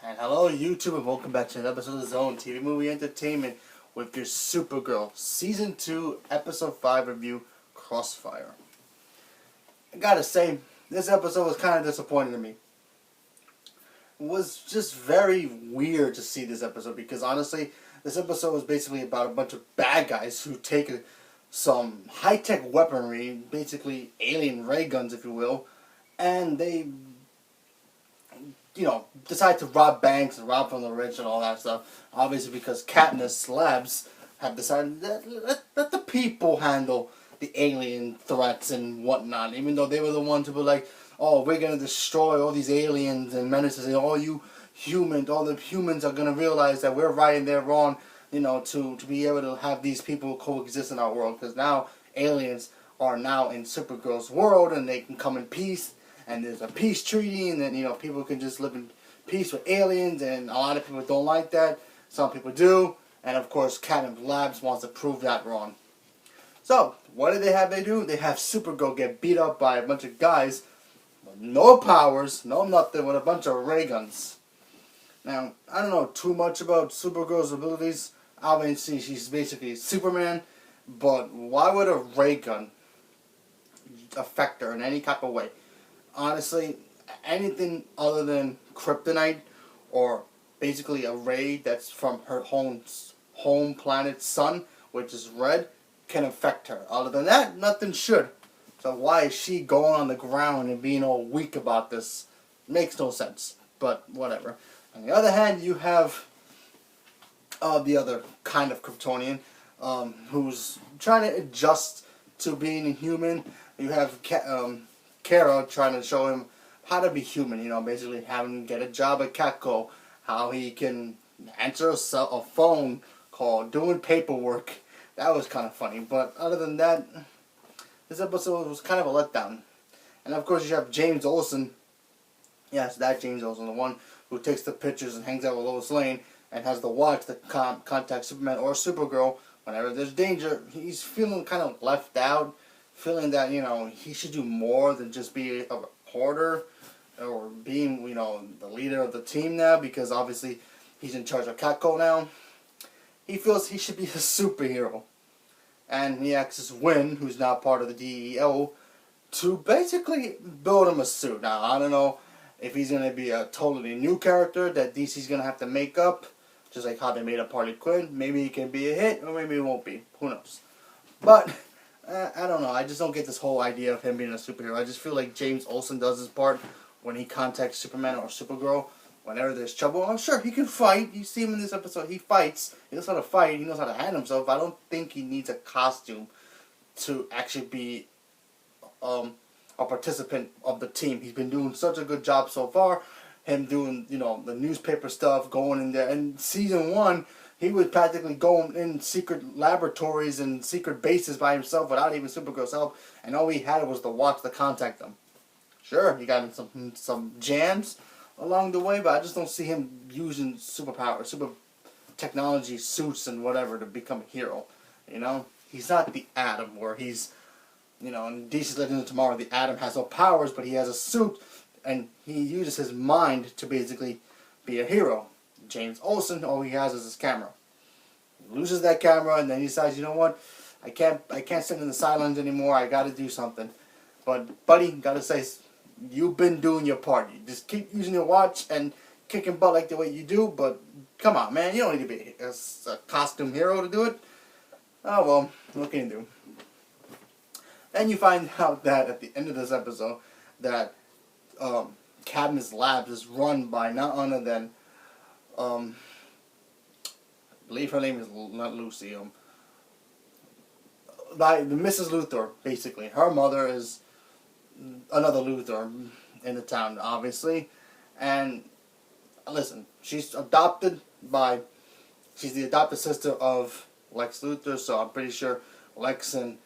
And hello YouTube and welcome back to another episode of Zone TV Movie Entertainment with your Supergirl Season 2 Episode 5 review, Crossfire. I gotta say, this episode was kind of disappointing to me. It was just very weird to see this episode because honestly, this episode was basically about a bunch of bad guys who take some high-tech weaponry, basically alien ray guns if you will, and they decide to rob banks and rob from the rich and all that stuff. Obviously, because Katniss Labs have decided that let the people handle the alien threats and whatnot. Even though they were the ones who were like, "Oh, we're gonna destroy all these aliens and menaces, and all the humans are gonna realize that we're right and they're wrong." To be able to have these people coexist in our world, because now aliens are now in Supergirl's world and they can come in peace. And there's a peace treaty, and then people can just live in peace with aliens, and a lot of people don't like that. Some people do, and of course, Katniss Labs wants to prove that wrong. So, what do? They do? They have Supergirl get beat up by a bunch of guys with no powers, no nothing, with a bunch of ray guns. Now, I don't know too much about Supergirl's abilities. Obviously, she's basically Superman, but why would a ray gun affect her in any type of way? Honestly, anything other than kryptonite or basically a ray that's from her home planet sun, which is red, can affect her. Other than that, nothing should. So why is she going on the ground and being all weak about this? Makes no sense, but whatever. On the other hand, you have the other kind of Kryptonian who's trying to adjust to being a human. You have Kara trying to show him how to be human, basically having him get a job at Catco, how he can answer a phone call, doing paperwork. That was kind of funny, but other than that, this episode was kind of a letdown. And of course you have James Olsen, yes, that James Olsen, the one who takes the pictures and hangs out with Lois Lane and has the watch that contact Superman or Supergirl whenever there's danger. He's feeling kind of left out, feeling that, he should do more than just be a reporter or being, the leader of the team now, because obviously he's in charge of Catco now. He feels he should be a superhero. And he asks Winn, who's now part of the DEO, to basically build him a suit. Now, I don't know if he's going to be a totally new character that DC's going to have to make up, just like how they made up Harley Quinn. Maybe he can be a hit, or maybe it won't be. Who knows? But I don't know. I just don't get this whole idea of him being a superhero. I just feel like James Olsen does his part when he contacts Superman or Supergirl whenever there's trouble. Oh, sure, he can fight. You see him in this episode. He fights. He knows how to fight. He knows how to handle himself. I don't think he needs a costume to actually be a participant of the team. He's been doing such a good job so far. Him doing, the newspaper stuff, going in there. And season 1, he was practically going in secret laboratories and secret bases by himself without even Supergirl's help, and all he had was the watch to contact them. Sure, he got in some jams along the way, but I just don't see him using superpower, super technology suits and whatever to become a hero. He's not the Atom, where he's, in DC's Legends of Tomorrow, the Atom has no powers, but he has a suit, and he uses his mind to basically be a hero. James Olsen, all he has is his camera. He loses that camera, and then he decides, you know what? I can't sit in the silence anymore. I got to do something. But buddy, gotta say, you've been doing your part. You just keep using your watch and kicking butt like the way you do. But come on, man, you don't need to be a costume hero to do it. Oh well, what can you do? Then you find out that at the end of this episode, that Katniss Labs is run by none other than I believe her name is not Lucy. By Mrs. Luthor, basically. Her mother is another Luthor in the town, obviously. And listen, she's the adopted sister of Lex Luthor, so I'm pretty sure Lex and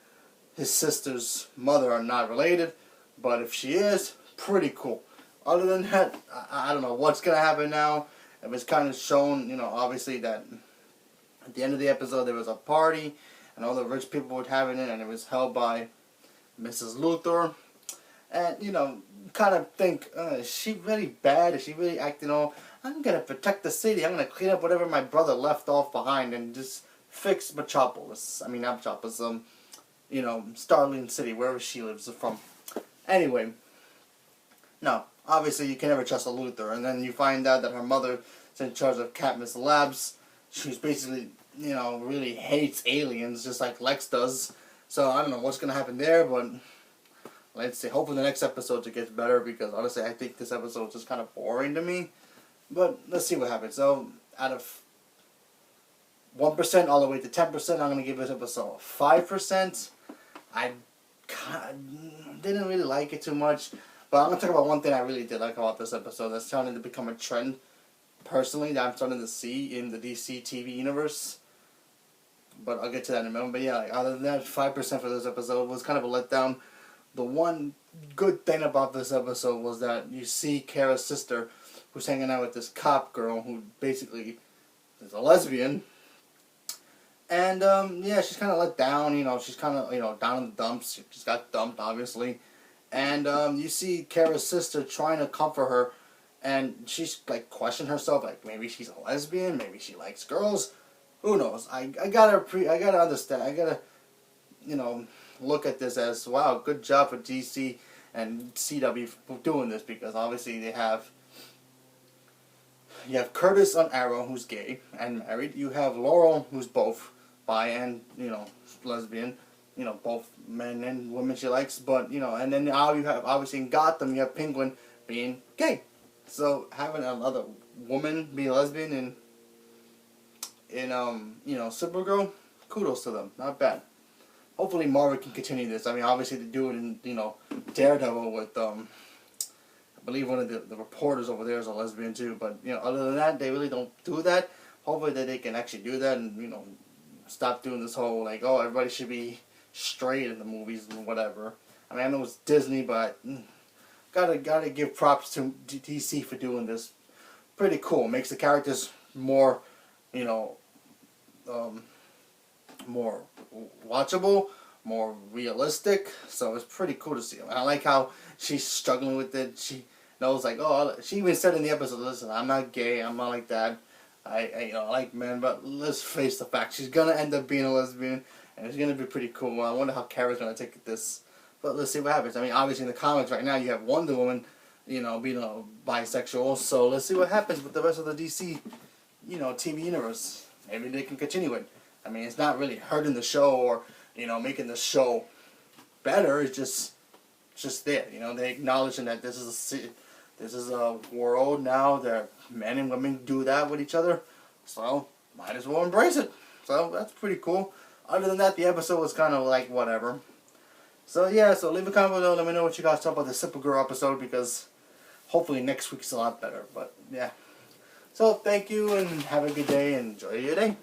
his sister's mother are not related. But if she is, pretty cool. Other than that, I don't know what's gonna happen now. It was kind of shown, obviously that at the end of the episode there was a party and all the rich people were having it, and it was held by Mrs. Luthor. and kind of think, is she really bad? Is she really acting all? I'm gonna protect the city. I'm gonna clean up whatever my brother left off behind and just fix Metropolis. I mean, not Metropolis. Starling City, wherever she lives from. Anyway, no, obviously you can never trust a Luthor, and then you find out that her mother is in charge of Katniss Labs. She's basically, really hates aliens, just like Lex does. So I don't know what's gonna happen there, but let's see. Hopefully the next episode it gets better, because honestly I think this episode is just kind of boring to me. But let's see what happens. So out of 1% all the way to 10%, I'm gonna give this episode 5%. I didn't really like it too much, but I'm gonna talk about one thing I really did like about this episode that's starting to become a trend personally that I'm starting to see in the DC TV universe. But I'll get to that in a moment. But yeah, other than that, 5% for this episode was kind of a letdown. The one good thing about this episode was that you see Kara's sister, who's hanging out with this cop girl who basically is a lesbian. And, yeah, she's kind of let down, she's kind of, down in the dumps. She just got dumped, obviously. And, you see Kara's sister trying to comfort her, and she's, like, questioning herself, like, maybe she's a lesbian, maybe she likes girls. Who knows? I gotta understand, I gotta, look at this as, wow, good job for DC and CW for doing this, because obviously you have Curtis on Arrow, who's gay and married. You have Laurel, who's both bi and, lesbian. Both men and women she likes. But, and then now you have, obviously in Gotham, you have Penguin being gay. So having another woman be a lesbian in Supergirl, kudos to them. Not bad. Hopefully Marvel can continue this. I mean, obviously they do it in, Daredevil with, I believe one of the reporters over there is a lesbian too, but other than that, they really don't do that. Hopefully that they can actually do that and stop doing this whole like, oh, everybody should be straight in the movies and whatever. I mean, I know it's Disney, but gotta give props to DC for doing this. Pretty cool. Makes the characters more more watchable, more realistic. So it's pretty cool to see. I like how she's struggling with it. She knows, like, oh, she even said in the episode, listen, I'm not gay, I'm not like that. I like men, but let's face the fact, she's gonna end up being a lesbian, and it's gonna be pretty cool. I wonder how Kara's gonna take this, but let's see what happens. I mean, obviously in the comics right now, you have Wonder Woman, being a bisexual, so let's see what happens with the rest of the DC, TV universe. Maybe they can continue it. I mean, it's not really hurting the show or, making the show better. It's just there. They acknowledging that this is a world now that men and women do that with each other. So might as well embrace it. So that's pretty cool. Other than that, the episode was kind of like whatever. So yeah, so leave a comment below. Let me know what you guys thought about the Supergirl episode, because hopefully next week's a lot better. But yeah. So thank you and have a good day and enjoy your day.